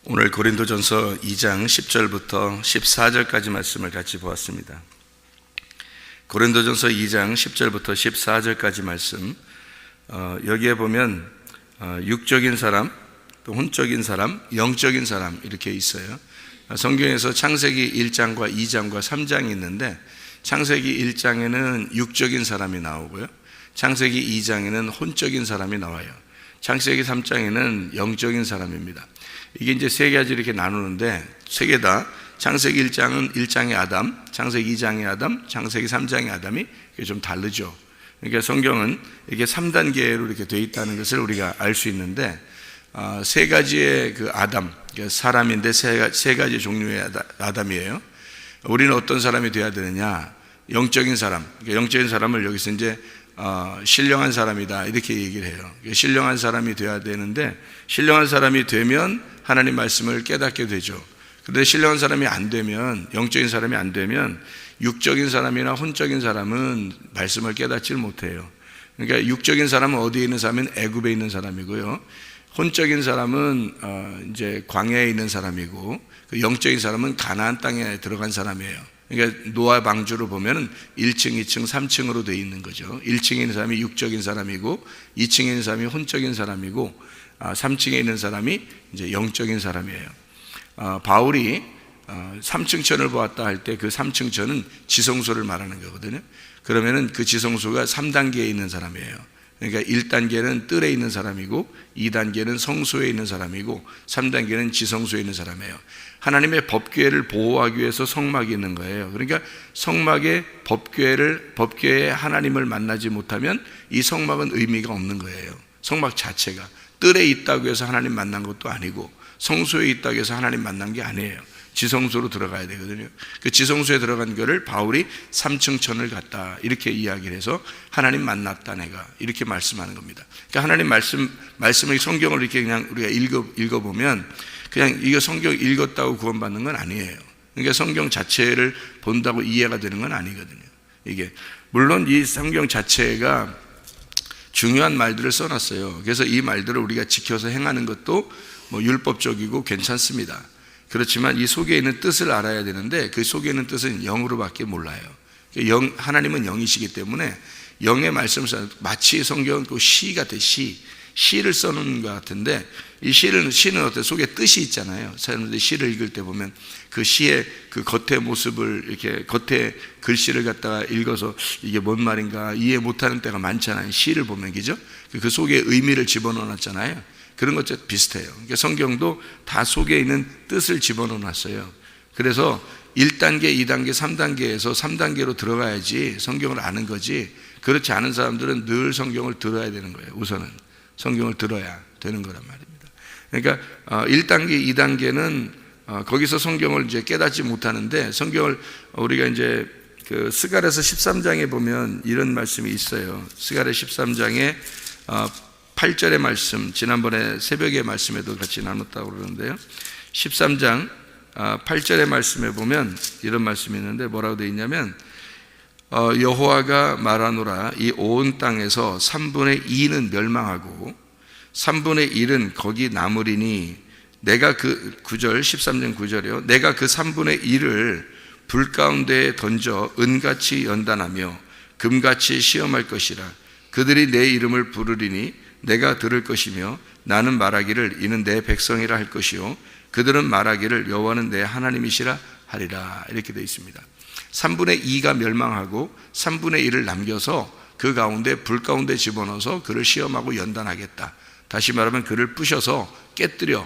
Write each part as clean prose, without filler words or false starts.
오늘 고린도전서 2장 10절부터 14절까지 말씀을 같이 보았습니다. 고린도전서 2장 10절부터 14절까지 말씀, 여기에 보면 육적인 사람, 또 혼적인 사람, 영적인 사람 이렇게 있어요. 성경에서 창세기 1장과 2장과 3장이 있는데, 창세기 1장에는 육적인 사람이 나오고요, 창세기 2장에는 혼적인 사람이 나와요. 창세기 3장에는 영적인 사람입니다. 이게 이제 세 가지 이렇게 나누는데, 세 개 다 창세기 1장은 1장의 아담, 창세기 2장의 아담, 창세기 3장의 아담이 좀 다르죠. 그러니까 성경은 이게 3단계로 이렇게 되어 있다는 것을 우리가 알 수 있는데, 세 가지의 그 아담, 사람인데 세 가지 종류의 아담이에요. 우리는 어떤 사람이 되어야 되느냐? 영적인 사람. 영적인 사람을 여기서 이제 신령한 사람이다 이렇게 얘기를 해요. 신령한 사람이 되어야 되는데, 신령한 사람이 되면 하나님 말씀을 깨닫게 되죠. 그런데 신령한 사람이 안 되면, 영적인 사람이 안 되면 육적인 사람이나 혼적인 사람은 말씀을 깨닫질 못해요. 그러니까 육적인 사람은 어디에 있는 사람은 애굽에 있는 사람이고요, 혼적인 사람은 이제 광야에 있는 사람이고, 영적인 사람은 가나안 땅에 들어간 사람이에요. 그러니까 노아 방주를 보면 1층, 2층, 3층으로 되어 있는 거죠. 1층에 있는 사람이 육적인 사람이고, 2층에 있는 사람이 혼적인 사람이고, 3층에 있는 사람이 이제 영적인 사람이에요. 바울이 3층 천을 보았다 할 때 그 3층 천은 지성소를 말하는 거거든요. 그러면은 그 지성소가 3단계에 있는 사람이에요. 그러니까 1단계는 뜰에 있는 사람이고, 2단계는 성소에 있는 사람이고, 3단계는 지성소에 있는 사람이에요. 하나님의 법궤를 보호하기 위해서 성막이 있는 거예요. 그러니까 성막의 법궤에 하나님을 만나지 못하면 이 성막은 의미가 없는 거예요. 성막 자체가 뜰에 있다고 해서 하나님 만난 것도 아니고, 성소에 있다고 해서 하나님 만난 게 아니에요. 지성소로 들어가야 되거든요. 그 지성소에 들어간 거를 바울이 3층 천을 갔다 이렇게 이야기를 해서 하나님 만났다 내가 이렇게 말씀하는 겁니다. 그러니까 하나님 말씀을, 성경을 이렇게 그냥 우리가 읽어보면 그냥 이거 성경 읽었다고 구원받는 건 아니에요. 그러니까 성경 자체를 본다고 이해가 되는 건 아니거든요. 이게 물론 이 성경 자체가 중요한 말들을 써놨어요. 그래서 이 말들을 우리가 지켜서 행하는 것도 율법적이고 괜찮습니다. 그렇지만 이 속에 있는 뜻을 알아야 되는데, 그 속에 있는 뜻은 영으로밖에 몰라요. 하나님은 영이시기 때문에 영의 말씀을 써요. 마치 성경은 그 시 같아요. 시를 써놓은 것 같은데, 이 시는 어때? 속에 뜻이 있잖아요. 사람들이 시를 읽을 때 보면 그 시의 그 겉의 모습을 이렇게 겉에 글씨를 갖다가 읽어서 이게 뭔 말인가 이해 못하는 때가 많잖아요. 시를 보면, 그죠? 그 속에 의미를 집어넣어놨잖아요. 그런 것과 비슷해요. 그러니까 성경도 다 속에 있는 뜻을 집어넣어놨어요. 그래서 1단계, 2단계, 3단계에서 3단계로 들어가야지 성경을 아는 거지, 그렇지 않은 사람들은 늘 성경을 들어야 되는 거예요. 우선은 성경을 들어야 되는 거란 말입니다. 그러니까 1단계, 2단계는 거기서 성경을 이제 깨닫지 못하는데, 성경을 우리가 이제 그 스가랴서 13장에 보면 이런 말씀이 있어요. 스가랴 13장에 8절의 말씀, 지난번에 새벽의 말씀에도 같이 나눴다고 그러는데요, 13장 8절의 말씀에 보면 이런 말씀이 있는데, 뭐라고 되어 있냐면 여호와가 말하노라, 이 온 땅에서 3분의 2는 멸망하고 3분의 1은 거기 남으리니 내가 그 9절, 13장 9절이요, 내가 그 3분의 1을 불 가운데에 던져 은같이 연단하며 금같이 시험할 것이라. 그들이 내 이름을 부르리니 내가 들을 것이며, 나는 말하기를 이는 내 백성이라 할 것이요, 그들은 말하기를 여호와는 내 하나님이시라 하리라. 이렇게 되어 있습니다. 3분의 2가 멸망하고 3분의 1을 남겨서 그 가운데 불 가운데 집어넣어서 그를 시험하고 연단하겠다. 다시 말하면 그를 부셔서 깨뜨려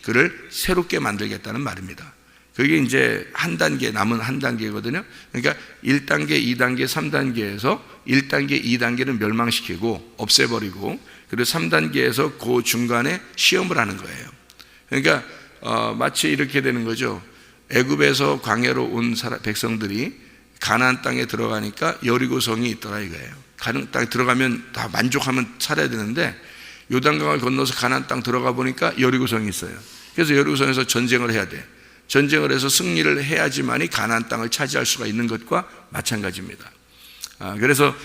그를 새롭게 만들겠다는 말입니다. 그게 이제 남은 한 단계거든요. 그러니까 1단계, 2단계, 3단계에서 1단계, 2단계는 멸망시키고 없애버리고, 그리고 3단계에서 그 중간에 시험을 하는 거예요. 그러니까 마치 이렇게 되는 거죠. 애굽에서 광야로 온 백성들이 가나안 땅에 들어가니까 여리고성이 있더라 이거예요. 가나안 땅에 들어가면 다 만족하면 살아야 되는데, 요단강을 건너서 가나안 땅 들어가 보니까 여리고성이 있어요. 그래서 여리고성에서 전쟁을 해야 돼. 전쟁을 해서 승리를 해야지만이 가나안 땅을 차지할 수가 있는 것과 마찬가지입니다. 그래서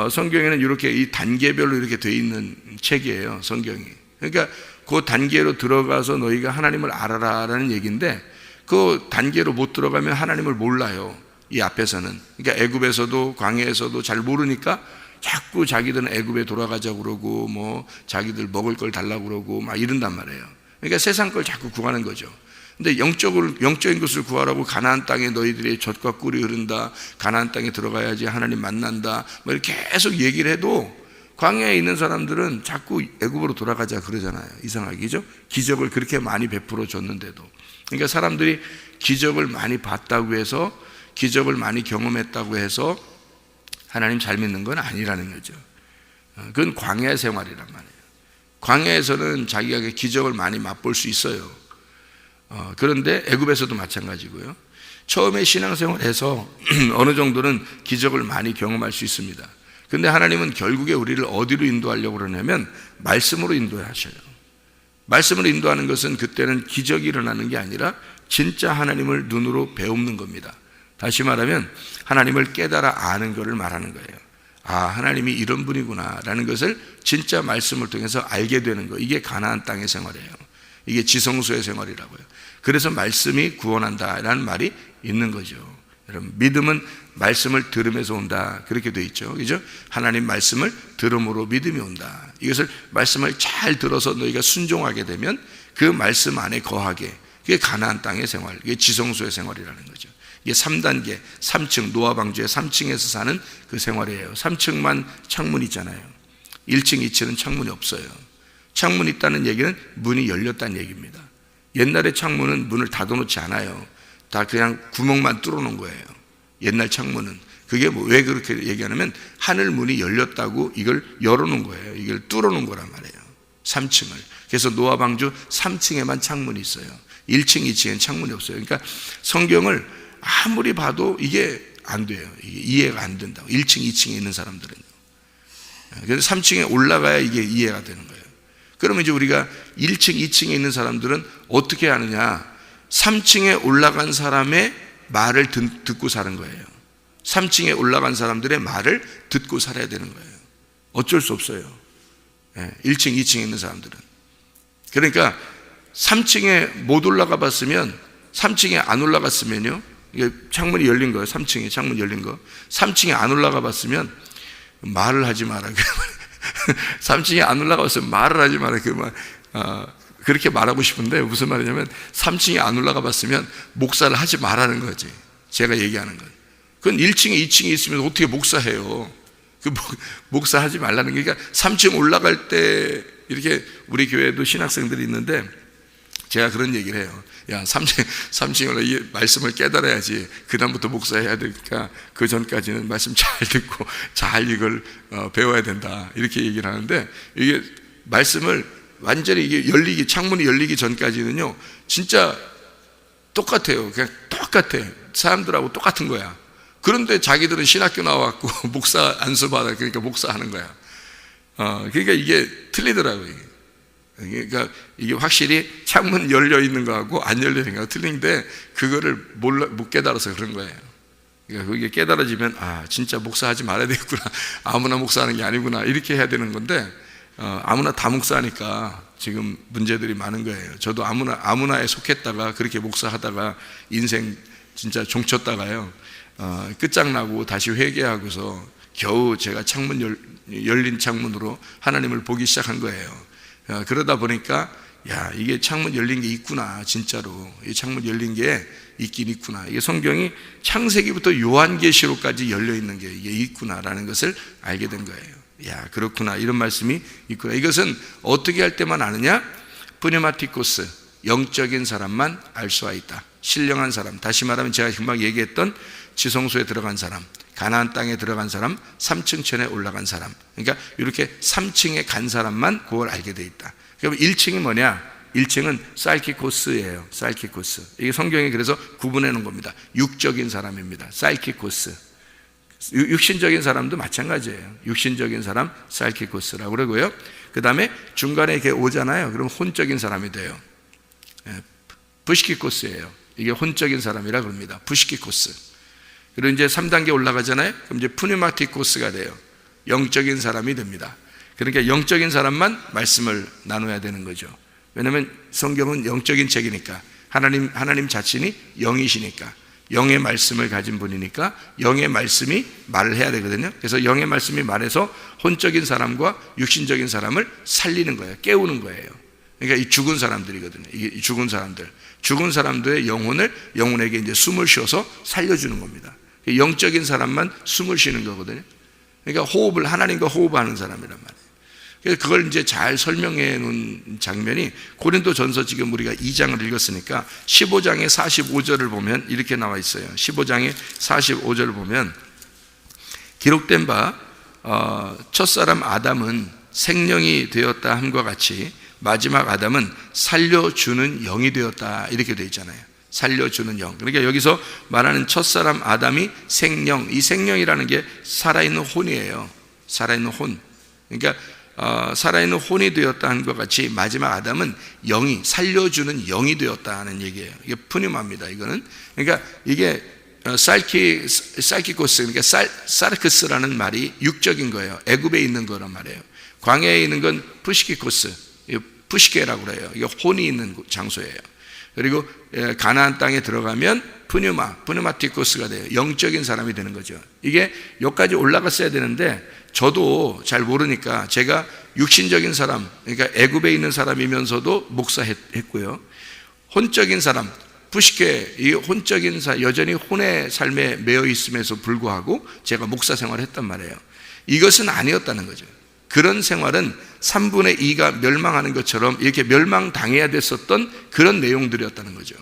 성경에는 이렇게 이 단계별로 이렇게 되어 있는 책이에요, 성경이. 그러니까 그 단계로 들어가서 너희가 하나님을 알아라라는 얘기인데, 그 단계로 못 들어가면 하나님을 몰라요. 이 앞에서는. 그러니까 애굽에서도 광야에서도 잘 모르니까 자꾸 자기들은 애굽에 돌아가자고 그러고 뭐 자기들 먹을 걸 달라고 그러고 막 이런단 말이에요. 그러니까 세상 걸 자꾸 구하는 거죠. 근데 영적인 것을 구하라고, 가나안 땅에 너희들의 젖과 꿀이 흐른다, 가나안 땅에 들어가야지 하나님 만난다, 뭐 이렇게 계속 얘기를 해도 광야에 있는 사람들은 자꾸 애굽으로 돌아가자 그러잖아요. 이상하게, 그죠? 기적을 그렇게 많이 베풀어 줬는데도. 그러니까 사람들이 기적을 많이 봤다고 해서, 기적을 많이 경험했다고 해서 하나님 잘 믿는 건 아니라는 거죠. 그건 광야 생활이란 말이에요. 광야에서는 자기가 기적을 많이 맛볼 수 있어요. 그런데 애굽에서도 마찬가지고요. 처음에 신앙생활에서 어느 정도는 기적을 많이 경험할 수 있습니다. 근데 하나님은 결국에 우리를 어디로 인도하려고 그러냐면 말씀으로 인도하셔요. 말씀으로 인도하는 것은 그때는 기적이 일어나는 게 아니라 진짜 하나님을 눈으로 배우는 겁니다. 다시 말하면 하나님을 깨달아 아는 것을 말하는 거예요. 아, 하나님이 이런 분이구나 라는 것을 진짜 말씀을 통해서 알게 되는 거. 이게 가나안 땅의 생활이에요. 이게 지성소의 생활이라고요. 그래서 말씀이 구원한다라는 말이 있는 거죠. 여러분, 믿음은 말씀을 들으면서 온다, 그렇게 되어 있죠. 그죠? 하나님 말씀을 들음으로 믿음이 온다. 이것을 말씀을 잘 들어서 너희가 순종하게 되면 그 말씀 안에 거하게, 그게 가나안 땅의 생활, 그게 지성소의 생활이라는 거죠. 이게 3단계, 3층, 노아 방주의 3층에서 사는 그 생활이에요. 3층만 창문이 있잖아요. 1층, 2층은 창문이 없어요. 창문이 있다는 얘기는 문이 열렸다는 얘기입니다. 옛날에 창문은 문을 닫아놓지 않아요. 다 그냥 구멍만 뚫어놓은 거예요. 옛날 창문은. 그게 뭐 왜 그렇게 얘기하냐면 하늘 문이 열렸다고 이걸 열어놓은 거예요. 이걸 뚫어놓은 거란 말이에요. 3층을. 그래서 노아 방주 3층에만 창문이 있어요. 1층, 2층엔 창문이 없어요. 그러니까 성경을 아무리 봐도 이게 안 돼요. 이게 이해가 안 된다고. 1층, 2층에 있는 사람들은요. 그래서 3층에 올라가야 이게 이해가 되는 거예요. 그러면 이제 우리가 1층, 2층에 있는 사람들은 어떻게 하느냐? 3층에 올라간 사람의 말을 듣고 사는 거예요. 3층에 올라간 사람들의 말을 듣고 살아야 되는 거예요. 어쩔 수 없어요. 1층, 2층에 있는 사람들은. 그러니까 3층에 못 올라가 봤으면, 3층에 안 올라갔으면요, 이게 창문이 열린 거예요. 3층에 창문이 열린 거. 3층에 안 올라가 봤으면 말을 하지 마라. 3층에 안 올라가봤으면 말을 하지 마라. 그렇게 말하고 싶은데 무슨 말이냐면 3층에 안 올라가 봤으면 목사를 하지 말라는 거지. 제가 얘기하는 건. 그건 1층에 2층에 있으면 어떻게 목사해요? 목사하지 말라는 게. 그러니까 3층 올라갈 때 이렇게 우리 교회도 신학생들이 있는데 제가 그런 얘기를 해요. 야, 3층에 올라 이 말씀을 깨달아야지 그다음부터 목사해야 되니까 그 전까지는 말씀 잘 듣고 잘 이걸 배워야 된다, 이렇게 얘기를 하는데, 이게 말씀을 완전히 이게 창문이 열리기 전까지는요 진짜 똑같아요. 그냥 똑같아. 사람들하고 똑같은 거야. 그런데 자기들은 신학교 나와갖고 목사 안수 받아, 그러니까 목사하는 거야. 그러니까 이게 틀리더라고요. 그러니까 이게 확실히 창문 열려 있는 거하고 안 열려 있는 거하고 틀린데, 그거를 못 깨달아서 그런 거예요. 그러니까 그게 깨달아지면 아, 진짜 목사하지 말아야 되겠구나, 아무나 목사하는 게 아니구나, 이렇게 해야 되는 건데, 아무나 다 목사하니까 지금 문제들이 많은 거예요. 저도 아무나에 속했다가 그렇게 목사하다가 인생 진짜 종쳤다가요, 끝장나고 다시 회개하고서 겨우 제가 열린 창문으로 하나님을 보기 시작한 거예요. 그러다 보니까 야, 이게 창문 열린 게 있구나. 진짜로 이 창문 열린 게 있긴 있구나. 이게 성경이 창세기부터 요한계시록까지 열려 있는 게 이게 있구나라는 것을 알게 된 거예요. 야, 그렇구나, 이런 말씀이 있구나. 이것은 어떻게 할 때만 아느냐? 프네마티코스, 영적인 사람만 알 수가 있다. 신령한 사람, 다시 말하면 제가 금방 얘기했던 지성소에 들어간 사람, 가나안 땅에 들어간 사람, 3층 천에 올라간 사람, 그러니까 이렇게 3층에 간 사람만 그걸 알게 돼 있다. 그럼 1층이 뭐냐? 1층은 사이키코스예요. 사이키코스. 이게 성경이 그래서 구분해 놓은 겁니다. 육적인 사람입니다. 사이키코스. 육신적인 사람도 마찬가지예요. 육신적인 사람 사이키코스라고 그러고요. 그 다음에 중간에 이렇게 오잖아요. 그럼 혼적인 사람이 돼요. 부시키코스예요. 이게 혼적인 사람이라 그럽니다. 부시키코스. 그리고 이제 3단계 올라가잖아요. 그럼 이제 푸네마티코스가 돼요. 영적인 사람이 됩니다. 그러니까 영적인 사람만 말씀을 나눠야 되는 거죠. 왜냐하면 성경은 영적인 책이니까, 하나님 자신이 영이시니까, 영의 말씀을 가진 분이니까 영의 말씀이 말을 해야 되거든요. 그래서 영의 말씀이 말해서 혼적인 사람과 육신적인 사람을 살리는 거예요. 깨우는 거예요. 그러니까 이 죽은 사람들이거든요. 이 죽은 사람들의 영혼에게 이제 숨을 쉬어서 살려주는 겁니다. 영적인 사람만 숨을 쉬는 거거든요. 그러니까 하나님과 호흡하는 사람이란 말이에요. 그래서 그걸 이제 잘 설명해 놓은 장면이 고린도전서, 지금 우리가 2장을 읽었으니까 15장의 45절을 보면 이렇게 나와 있어요. 15장의 45절을 보면 기록된 바 첫사람 아담은 생령이 되었다 함과 같이 마지막 아담은 살려주는 영이 되었다, 이렇게 되어 있잖아요. 살려주는 영. 그러니까 여기서 말하는 첫사람 아담이 생령, 이 생령이라는 게 살아있는 혼이에요. 살아있는 혼. 그러니까 살아있는 혼이 되었다 한 것 같이 마지막 아담은 영이, 살려주는 영이 되었다는 얘기예요. 이게 푸뉴마입니다. 이거는. 그러니까 이게 사이키코스, 그러니까 사르크스라는 말이 육적인 거예요. 애굽에 있는 거란 말이에요. 광야에 있는 건 푸시키코스, 푸시케라고 그래요. 이게 혼이 있는 장소예요. 그리고 가나안 땅에 들어가면 푸뉴마티코스가 돼요. 영적인 사람이 되는 거죠. 이게 여기까지 올라갔어야 되는데 저도 잘 모르니까 제가 육신적인 사람, 그러니까 애굽에 있는 사람이면서도 목사했고요. 혼적인 사람, 푸시케, 이 혼적인 여전히 혼의 삶에 매여 있음에도 불구하고 제가 목사 생활을 했단 말이에요. 이것은 아니었다는 거죠. 그런 생활은 3분의 2가 멸망하는 것처럼 이렇게 멸망당해야 됐었던 그런 내용들이었다는 거죠.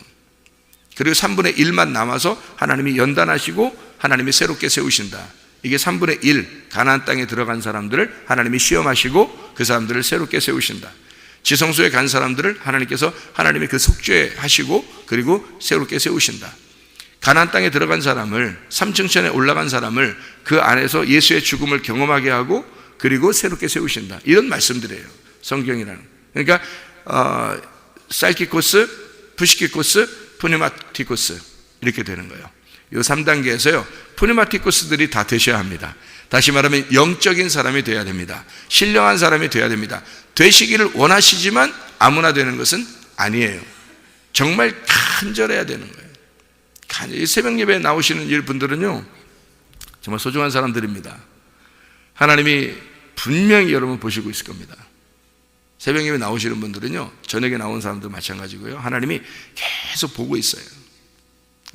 그리고 3분의 1만 남아서 하나님이 연단하시고 하나님이 새롭게 세우신다. 이게 3분의 1 가나안 땅에 들어간 사람들을 하나님이 시험하시고 그 사람들을 새롭게 세우신다. 지성소에 간 사람들을 하나님께서 하나님이 그 속죄하시고 그리고 새롭게 세우신다. 가나안 땅에 들어간 사람을, 3층천에 올라간 사람을 그 안에서 예수의 죽음을 경험하게 하고 그리고 새롭게 세우신다. 이런 말씀들이에요, 성경이라는. 그러니까 살키코스, 푸시키코스, 푸뉴마티코스 이렇게 되는 거예요. 이 3단계에서요 푸뉴마티코스들이 다 되셔야 합니다. 다시 말하면 영적인 사람이 되어야 됩니다. 신령한 사람이 되어야 됩니다. 되시기를 원하시지만 아무나 되는 것은 아니에요. 정말 간절해야 되는 거예요. 새벽 예배에 나오시는 분들은요 정말 소중한 사람들입니다. 하나님이 분명히 여러분 보시고 있을 겁니다. 새벽 예배 나오시는 분들은요 저녁에 나온 사람도 마찬가지고요, 하나님이 계속 보고 있어요.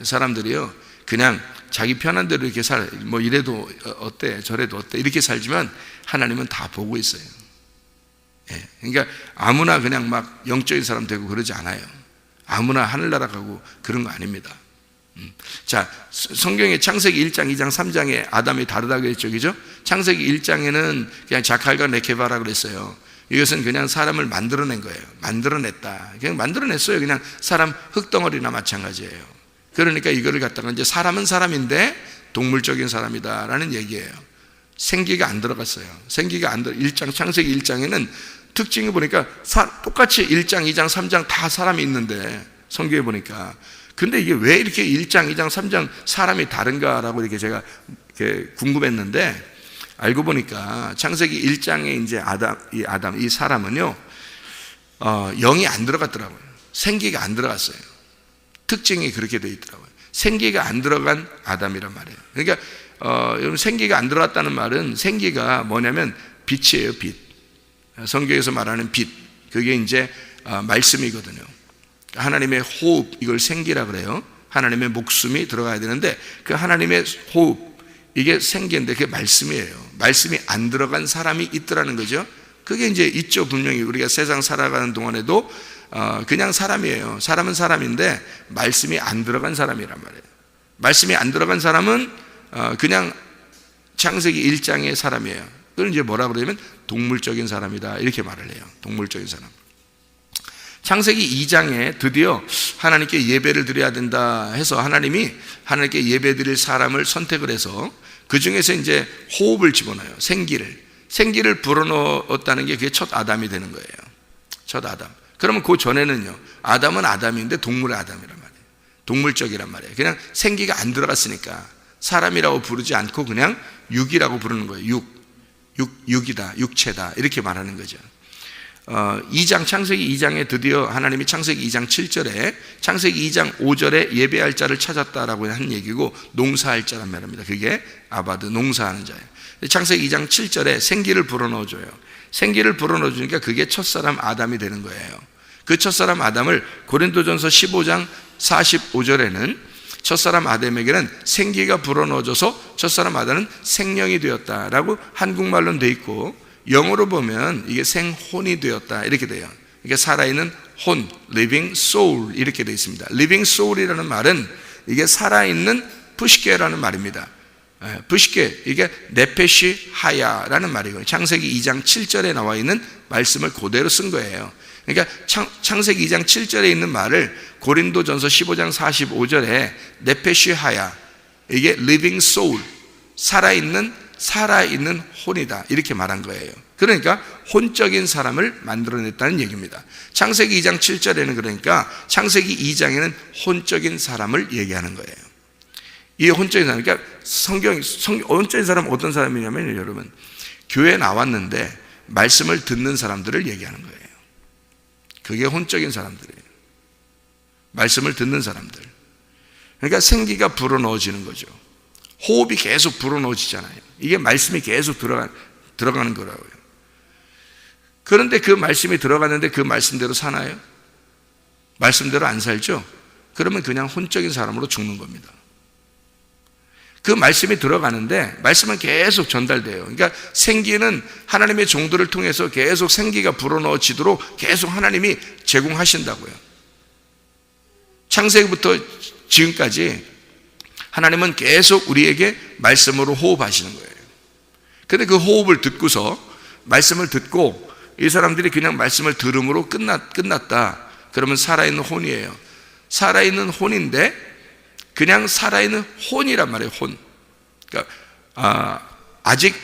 사람들이요 그냥 자기 편한 대로 이렇게 뭐 이래도 어때 저래도 어때 이렇게 살지만 하나님은 다 보고 있어요. 예, 그러니까 아무나 그냥 막 영적인 사람 되고 그러지 않아요. 아무나 하늘나라 가고 그런 거 아닙니다. 자, 성경의 창세기 1장, 2장, 3장에 아담이 다르다고 했죠, 그죠? 창세기 1장에는 그냥 자칼과 레케바라 그랬어요. 이것은 그냥 사람을 만들어낸 거예요. 만들어냈다. 그냥 만들어냈어요. 그냥 사람 흙덩어리나 마찬가지예요. 그러니까 이거를 갖다가 이제 사람은 사람인데 동물적인 사람이다라는 얘기예요. 생기가 안 들어갔어요. 창세기 1장에는 특징이 보니까 똑같이 1장, 2장, 3장 다 사람이 있는데 성경에 보니까 근데 이게 왜 이렇게 1장, 2장, 3장 사람이 다른가라고 이렇게 제가 이렇게 궁금했는데 알고 보니까 창세기 1장에 이제 이 사람은요 영이 안 들어갔더라고요. 생기가 안 들어갔어요. 특징이 그렇게 되어 있더라고요. 생기가 안 들어간 아담이란 말이에요. 그러니까 여러분 생기가 안 들어갔다는 말은 생기가 뭐냐면 빛이에요. 빛. 성경에서 말하는 빛. 그게 이제 말씀이거든요. 하나님의 호흡, 이걸 생기라 그래요. 하나님의 목숨이 들어가야 되는데 그 하나님의 호흡, 이게 생기인데 그게 말씀이에요. 말씀이 안 들어간 사람이 있더라는 거죠. 그게 이제 있죠. 분명히 우리가 세상 살아가는 동안에도 그냥 사람이에요. 사람은 사람인데 말씀이 안 들어간 사람이란 말이에요. 말씀이 안 들어간 사람은 그냥 창세기 1장의 사람이에요. 그걸 이제 뭐라 그러냐면 동물적인 사람이다 이렇게 말을 해요. 동물적인 사람. 창세기 2장에 드디어 하나님께 예배를 드려야 된다 해서 하나님이 하나님께 예배 드릴 사람을 선택을 해서 그 중에서 이제 호흡을 집어넣어요. 생기를 불어넣었다는 게 그게 첫 아담이 되는 거예요. 첫 아담. 그러면 그 전에는요 아담은 아담인데 동물의 아담이란 말이에요. 동물적이란 말이에요. 그냥 생기가 안 들어갔으니까 사람이라고 부르지 않고 그냥 육이라고 부르는 거예요. 육이다, 육체다 이렇게 말하는 거죠. 창세기 2장에 드디어 하나님이 창세기 2장 7절에 창세기 2장 5절에 예배할 자를 찾았다라고 한 얘기고, 농사할 자란 말입니다. 그게 아바드, 농사하는 자예요. 창세기 2장 7절에 생기를 불어넣어줘요. 생기를 불어넣어주니까 그게 첫사람 아담이 되는 거예요. 그 첫사람 아담을 고린도전서 15장 45절에는 첫사람 아담에게는 생기가 불어넣어져서 첫사람 아담은 생명이 되었다라고 한국말로는 돼 있고, 영어로 보면 이게 생혼이 되었다 이렇게 돼요. 이게 살아있는 혼, living soul 이렇게 되어 있습니다. living soul이라는 말은 이게 살아있는 푸시케라는 말입니다. 푸시케, 이게 네페시 하야라는 말이고요. 창세기 2장 7절에 나와 있는 말씀을 그대로 쓴 거예요. 그러니까 창세기 2장 7절에 있는 말을 고린도전서 15장 45절에 네페시 하야, 이게 living soul, 살아있는 혼이다 이렇게 말한 거예요. 그러니까 혼적인 사람을 만들어냈다는 얘기입니다. 창세기 2장 7절에는 그러니까 창세기 2장에는 혼적인 사람을 얘기하는 거예요. 이 혼적인 사람, 그러니까 혼적인 사람은 어떤 사람이냐면, 여러분, 교회에 나왔는데 말씀을 듣는 사람들을 얘기하는 거예요. 그게 혼적인 사람들이에요. 말씀을 듣는 사람들. 그러니까 생기가 불어넣어지는 거죠. 호흡이 계속 불어넣어지잖아요. 이게 말씀이 계속 들어가는 거라고요. 그런데 그 말씀이 들어가는데 그 말씀대로 사나요? 말씀대로 안 살죠? 그러면 그냥 혼적인 사람으로 죽는 겁니다. 그 말씀이 들어가는데 말씀은 계속 전달돼요. 그러니까 생기는 하나님의 종들을 통해서 계속 생기가 불어넣어지도록 계속 하나님이 제공하신다고요. 창세기부터 지금까지 하나님은 계속 우리에게 말씀으로 호흡하시는 거예요. 근데 그 호흡을 듣고서, 말씀을 듣고 이 사람들이 그냥 말씀을 들음으로 끝났다. 그러면 살아있는 혼이에요. 살아있는 혼인데 그냥 살아있는 혼이란 말이에요. 혼. 그러니까 아직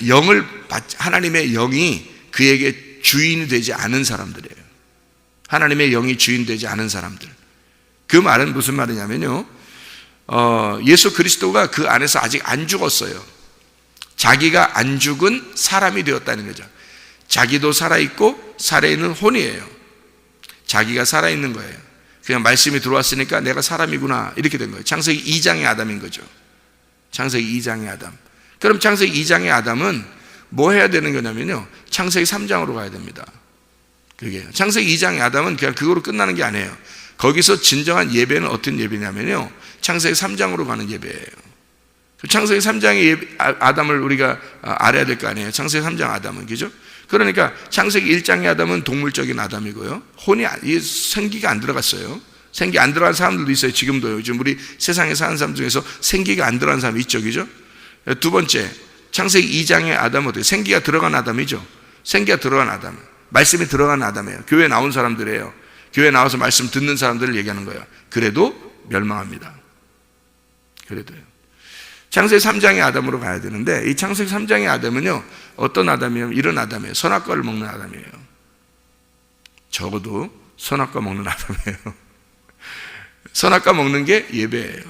하나님의 영이 그에게 주인이 되지 않은 사람들이에요. 하나님의 영이 주인 되지 않은 사람들. 그 말은 무슨 말이냐면요, 예수 그리스도가 그 안에서 아직 안 죽었어요. 자기가 안 죽은 사람이 되었다는 거죠. 자기도 살아있고 살아있는 혼이에요. 자기가 살아있는 거예요. 그냥 말씀이 들어왔으니까 내가 사람이구나 이렇게 된 거예요. 창세기 2장의 아담인 거죠. 창세기 2장의 아담. 그럼 창세기 2장의 아담은 뭐 해야 되는 거냐면요, 창세기 3장으로 가야 됩니다. 그게 창세기 2장의 아담은 그냥 그거로 끝나는 게 아니에요. 거기서 진정한 예배는 어떤 예배냐면요, 창세기 3장으로 가는 예배예요. 창세기 3장의 아담을 우리가 알아야 될 거 아니에요. 창세기 3장 아담은, 그죠? 그러니까 창세기 1장의 아담은 동물적인 아담이고요, 생기가 안 들어갔어요. 생기 안 들어간 사람들도 있어요. 지금도요. 요즘 우리 세상에 사는 사람 중에서 생기가 안 들어간 사람이 있죠, 그죠? 두 번째, 창세기 2장의 아담은 어때요? 생기가 들어간 아담이죠. 생기가 들어간 아담, 말씀이 들어간 아담이에요. 교회 나온 사람들이에요. 교회 나와서 말씀 듣는 사람들을 얘기하는 거예요. 그래도 멸망합니다. 그래도요. 창세기 3장의 아담으로 가야 되는데, 이 창세기 3장의 아담은요, 어떤 아담이에요? 이런 아담이에요. 선악과를 먹는 아담이에요. 적어도 선악과 먹는 아담이에요. 선악과 먹는 게 예배예요.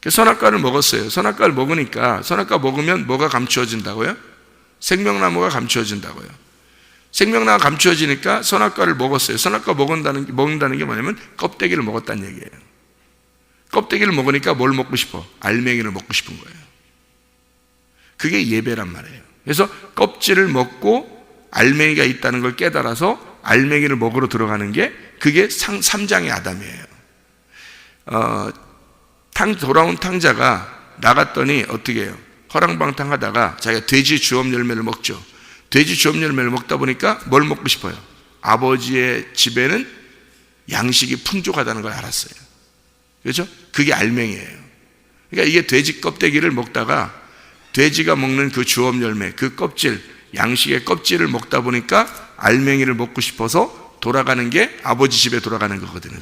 선악과를 먹었어요. 선악과를 먹으니까, 선악과 먹으면 뭐가 감추어진다고요? 생명나무가 감추어진다고요. 생명나무가 감추어지니까 선악과를 먹었어요. 선악과 먹는다는 게 뭐냐면 껍데기를 먹었다는 얘기예요. 껍데기를 먹으니까 뭘 먹고 싶어? 알맹이를 먹고 싶은 거예요. 그게 예배란 말이에요. 그래서 껍질을 먹고 알맹이가 있다는 걸 깨달아서 알맹이를 먹으러 들어가는 게, 그게 3장의 아담이에요. 돌아온 탕자가 나갔더니 어떻게 해요? 허랑방탕 하다가 자기가 돼지 주업 열매를 먹죠. 돼지 주업 열매를 먹다 보니까 뭘 먹고 싶어요? 아버지의 집에는 양식이 풍족하다는 걸 알았어요. 그렇죠? 그게 알맹이에요. 그러니까 이게 돼지 껍데기를 먹다가 돼지가 먹는 그 주업 열매, 그 껍질, 양식의 껍질을 먹다 보니까 알맹이를 먹고 싶어서 돌아가는 게 아버지 집에 돌아가는 거거든요.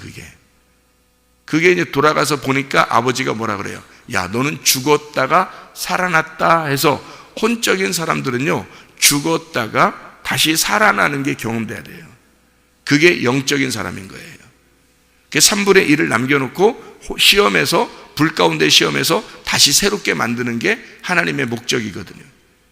그게 이제 돌아가서 보니까 아버지가 뭐라 그래요? 야, 너는 죽었다가 살아났다 해서, 혼적인 사람들은요, 죽었다가 다시 살아나는 게 경험돼야 돼요. 그게 영적인 사람인 거예요. 3분의 1을 남겨놓고 시험에서, 불 가운데 시험에서 다시 새롭게 만드는 게 하나님의 목적이거든요.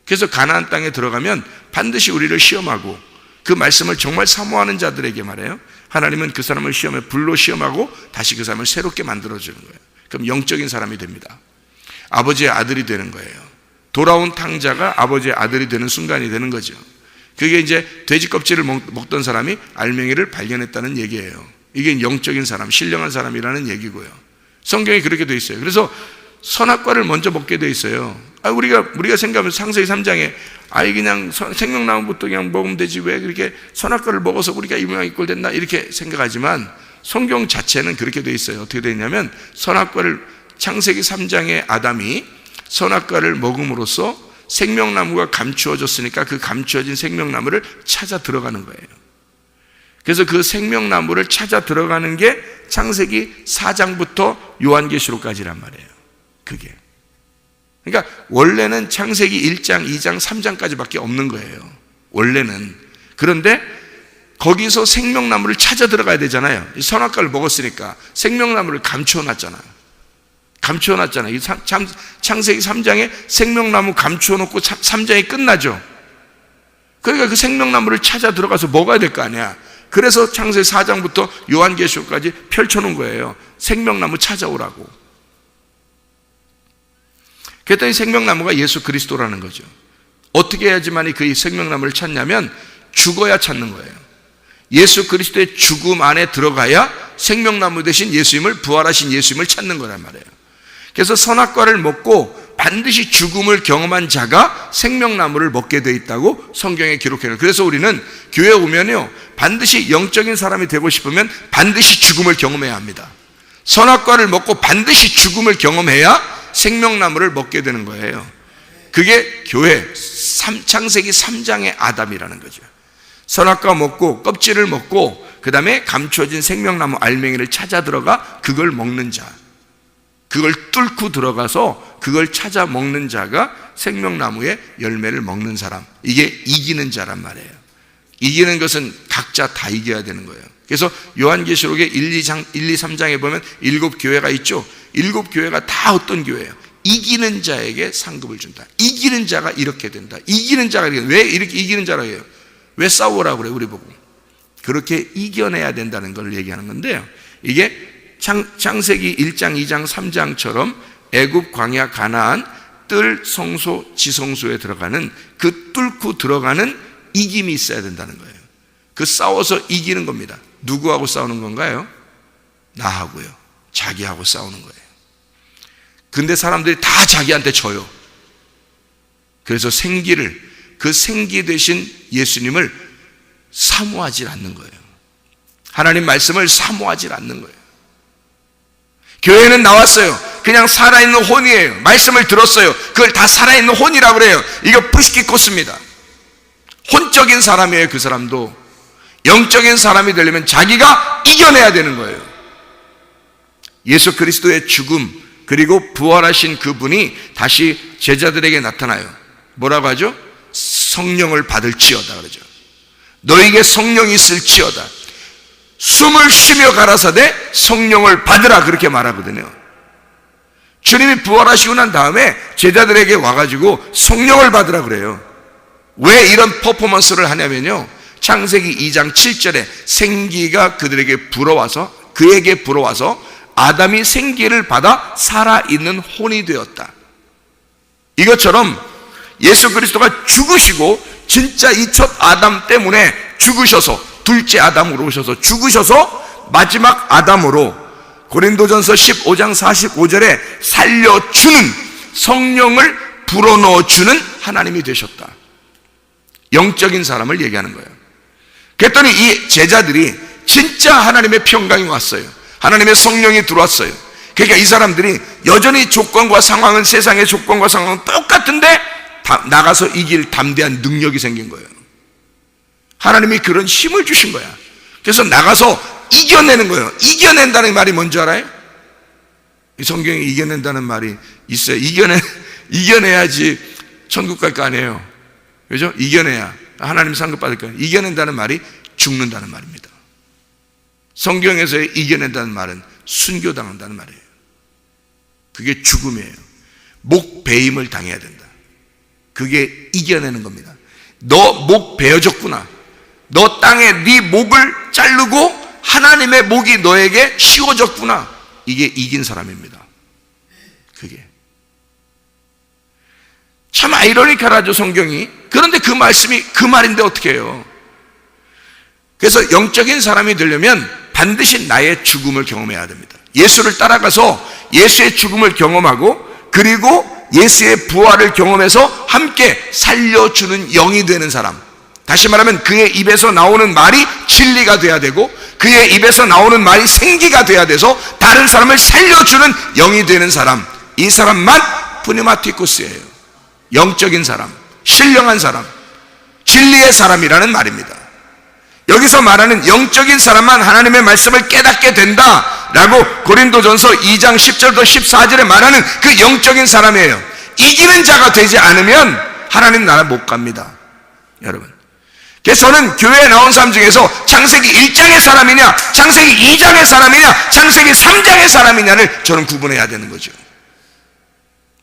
그래서 가나안 땅에 들어가면 반드시 우리를 시험하고, 그 말씀을 정말 사모하는 자들에게 말해요, 하나님은 그 사람을 시험에 불로 시험하고 다시 그 사람을 새롭게 만들어주는 거예요. 그럼 영적인 사람이 됩니다. 아버지의 아들이 되는 거예요. 돌아온 탕자가 아버지의 아들이 되는 순간이 되는 거죠. 그게 이제 돼지 껍질을 먹던 사람이 알맹이를 발견했다는 얘기예요. 이게 영적인 사람, 신령한 사람이라는 얘기고요. 성경이 그렇게 돼 있어요. 그래서 선악과를 먼저 먹게 돼 있어요. 우리가 생각하면 창세기 3장에 그냥 생명나무부터 그냥 먹으면 되지, 왜 그렇게 선악과를 먹어서 우리가 이 모양 이 꼴 됐나, 이렇게 생각하지만 성경 자체는 그렇게 돼 있어요. 어떻게 돼 있냐면, 창세기 3장에 아담이 선악과를 먹음으로써 생명나무가 감추어졌으니까 그 감추어진 생명나무를 찾아 들어가는 거예요. 그래서 그 생명나무를 찾아 들어가는 게 창세기 4장부터 요한계시록까지란 말이에요. 그게. 그러니까 원래는 창세기 1장, 2장, 3장까지밖에 없는 거예요. 원래는. 그런데 거기서 생명나무를 찾아 들어가야 되잖아요. 선악과를 먹었으니까 생명나무를 감추어놨잖아요. 창세기 3장에 생명나무 감추어놓고 3장이 끝나죠. 그러니까 그 생명나무를 찾아 들어가서 먹어야 될 거 아니야. 그래서 창세기 4장부터 요한계시록까지 펼쳐놓은 거예요. 생명나무 찾아오라고. 그랬더니 생명나무가 예수 그리스도라는 거죠. 어떻게 해야지만이 그 생명나무를 찾냐면 죽어야 찾는 거예요. 예수 그리스도의 죽음 안에 들어가야 생명나무 대신 예수님을, 부활하신 예수님을 찾는 거란 말이에요. 그래서 선악과를 먹고 반드시 죽음을 경험한 자가 생명나무를 먹게 돼 있다고 성경에 기록해요. 그래서 우리는 교회에 오면요, 반드시 영적인 사람이 되고 싶으면 반드시 죽음을 경험해야 합니다. 선악과를 먹고 반드시 죽음을 경험해야 생명나무를 먹게 되는 거예요. 그게 교회 창세기 3장의 아담이라는 거죠. 선악과 먹고 껍질을 먹고 그 다음에 감추어진 생명나무 알맹이를 찾아 들어가 그걸 먹는 자, 그걸 뚫고 들어가서 그걸 찾아 먹는 자가 생명나무의 열매를 먹는 사람, 이게 이기는 자란 말이에요. 이기는 것은 각자 다 이겨야 되는 거예요. 그래서 요한계시록의 1, 2, 3장에 보면 7교회가 있죠. 7교회가 다 어떤 교회예요? 이기는 자에게 상급을 준다. 이기는 자가 이렇게 된다. 이기는 자가 왜 이렇게 이기는 자라고 해요? 왜 싸우라고 그래요? 우리 보고 그렇게 이겨내야 된다는 걸 얘기하는 건데요, 이게 창세기 1장, 2장, 3장처럼 애굽, 광야, 가나안, 뜰, 성소, 지성소에 들어가는 그 뚫고 들어가는 이김이 있어야 된다는 거예요. 그 싸워서 이기는 겁니다. 누구하고 싸우는 건가요? 나하고요. 자기하고 싸우는 거예요. 근데 사람들이 다 자기한테 져요. 그래서 그 생기 되신 예수님을 사모하지 않는 거예요. 하나님 말씀을 사모하지 않는 거예요. 교회는 나왔어요. 그냥 살아있는 혼이에요. 말씀을 들었어요. 그걸 다 살아있는 혼이라고 그래요. 이거 푸시키코스입니다. 혼적인 사람이에요. 그 사람도 영적인 사람이 되려면 자기가 이겨내야 되는 거예요. 예수 그리스도의 죽음 그리고 부활하신 그분이 다시 제자들에게 나타나요. 뭐라고 하죠? 성령을 받을지어다 그러죠. 너에게 성령이 있을지어다. 숨을 쉬며 가라사대 성령을 받으라, 그렇게 말하거든요. 주님이 부활하시고 난 다음에 제자들에게 와가지고 성령을 받으라 그래요. 왜 이런 퍼포먼스를 하냐면요, 창세기 2장 7절에 생기가 그에게 불어와서 아담이 생기를 받아 살아있는 혼이 되었다. 이것처럼 예수 그리스도가 죽으시고 진짜 이 첫 아담 때문에 죽으셔서 둘째 아담으로 오셔서 죽으셔서 마지막 아담으로 고린도전서 15장 45절에 살려주는, 성령을 불어넣어주는 하나님이 되셨다. 영적인 사람을 얘기하는 거예요. 그랬더니 이 제자들이 진짜 하나님의 평강이 왔어요. 하나님의 성령이 들어왔어요. 그러니까 이 사람들이 여전히 조건과 상황은, 세상의 조건과 상황은 똑같은데 나가서 이길 담대한 능력이 생긴 거예요. 하나님이 그런 힘을 주신 거야. 그래서 나가서 이겨내는 거예요. 이겨낸다는 말이 뭔지 알아요? 이 성경에 이겨낸다는 말이 있어요. 이겨내야지 천국 갈 거 아니에요. 그죠? 이겨내야 하나님 상급 받을 거예요. 이겨낸다는 말이 죽는다는 말입니다. 성경에서의 이겨낸다는 말은 순교당한다는 말이에요. 그게 죽음이에요. 목 베임을 당해야 된다. 그게 이겨내는 겁니다. 너 목 베어졌구나. 너 땅에 네 목을 자르고 하나님의 목이 너에게 씌워졌구나. 이게 이긴 사람입니다. 그게 참 아이러니컬하죠, 성경이. 그런데 그 말씀이 그 말인데 어떻게 해요? 그래서 영적인 사람이 되려면 반드시 나의 죽음을 경험해야 됩니다. 예수를 따라가서 예수의 죽음을 경험하고, 그리고 예수의 부활을 경험해서 함께 살려주는 영이 되는 사람. 다시 말하면 그의 입에서 나오는 말이 진리가 돼야 되고, 그의 입에서 나오는 말이 생기가 돼야 돼서 다른 사람을 살려주는 영이 되는 사람. 이 사람만 푸니마티쿠스예요. 영적인 사람, 신령한 사람, 진리의 사람이라는 말입니다. 여기서 말하는 영적인 사람만 하나님의 말씀을 깨닫게 된다라고 고린도전서 2장 10절부터 14절에 말하는 그 영적인 사람이에요. 이기는 자가 되지 않으면 하나님 나라 못 갑니다, 여러분. 그래서 저는 교회에 나온 사람 중에서 창세기 1장의 사람이냐, 창세기 2장의 사람이냐, 창세기 3장의 사람이냐를 저는 구분해야 되는 거죠.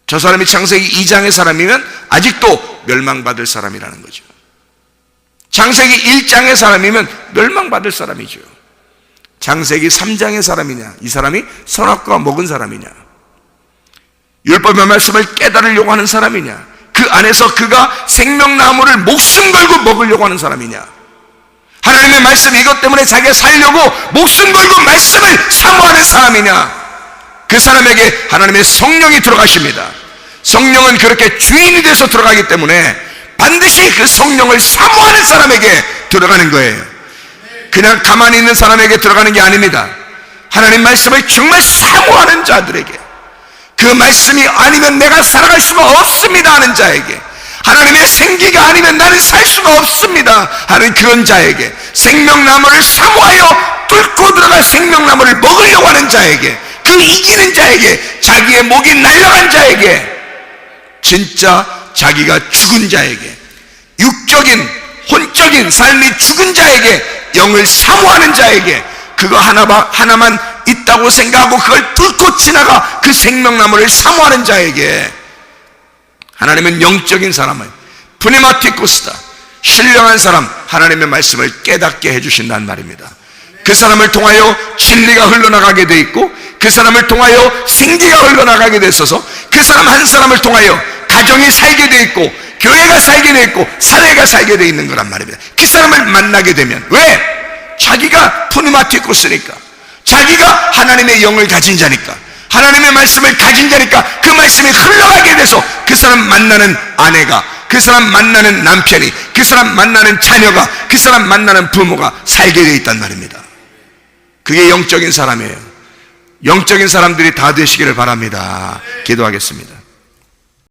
저 사람이 창세기 2장의 사람이면 아직도 멸망받을 사람이라는 거죠. 창세기 1장의 사람이면 멸망받을 사람이죠. 창세기 3장의 사람이냐, 이 사람이 선악과 먹은 사람이냐, 율법의 말씀을 깨달으려고 하는 사람이냐, 그 안에서 그가 생명나무를 목숨 걸고 먹으려고 하는 사람이냐, 하나님의 말씀 이것 때문에 자기가 살려고 목숨 걸고 말씀을 사모하는 사람이냐, 그 사람에게 하나님의 성령이 들어가십니다. 성령은 그렇게 주인이 돼서 들어가기 때문에 반드시 그 성령을 사모하는 사람에게 들어가는 거예요. 그냥 가만히 있는 사람에게 들어가는 게 아닙니다. 하나님 말씀을 정말 사모하는 자들에게, 그 말씀이 아니면 내가 살아갈 수가 없습니다 하는 자에게, 하나님의 생기가 아니면 나는 살 수가 없습니다 하는 그런 자에게, 생명나무를 사모하여 뚫고 들어갈 생명나무를 먹으려고 하는 자에게, 그 이기는 자에게, 자기의 목이 날려간 자에게, 진짜 자기가 죽은 자에게, 육적인 혼적인 삶이 죽은 자에게, 영을 사모하는 자에게, 그거 하나만 있다고 생각하고 그걸 뚫고 지나가 그 생명나무를 사모하는 자에게 하나님은 영적인 사람을 푸니마티쿠스다, 신령한 사람, 하나님의 말씀을 깨닫게 해주신다는 말입니다. 그 사람을 통하여 진리가 흘러나가게 돼 있고, 그 사람을 통하여 생기가 흘러나가게 돼 있어서 그 사람 한 사람을 통하여 가정이 살게 돼 있고, 교회가 살게 돼 있고, 사회가 살게 돼 있는 거란 말입니다. 그 사람을 만나게 되면, 왜? 자기가 푸니마티쿠스니까, 자기가 하나님의 영을 가진 자니까, 하나님의 말씀을 가진 자니까 그 말씀이 흘러가게 돼서 그 사람 만나는 아내가, 그 사람 만나는 남편이, 그 사람 만나는 자녀가, 그 사람 만나는 부모가 살게 돼 있단 말입니다. 그게 영적인 사람이에요. 영적인 사람들이 다 되시기를 바랍니다. 기도하겠습니다.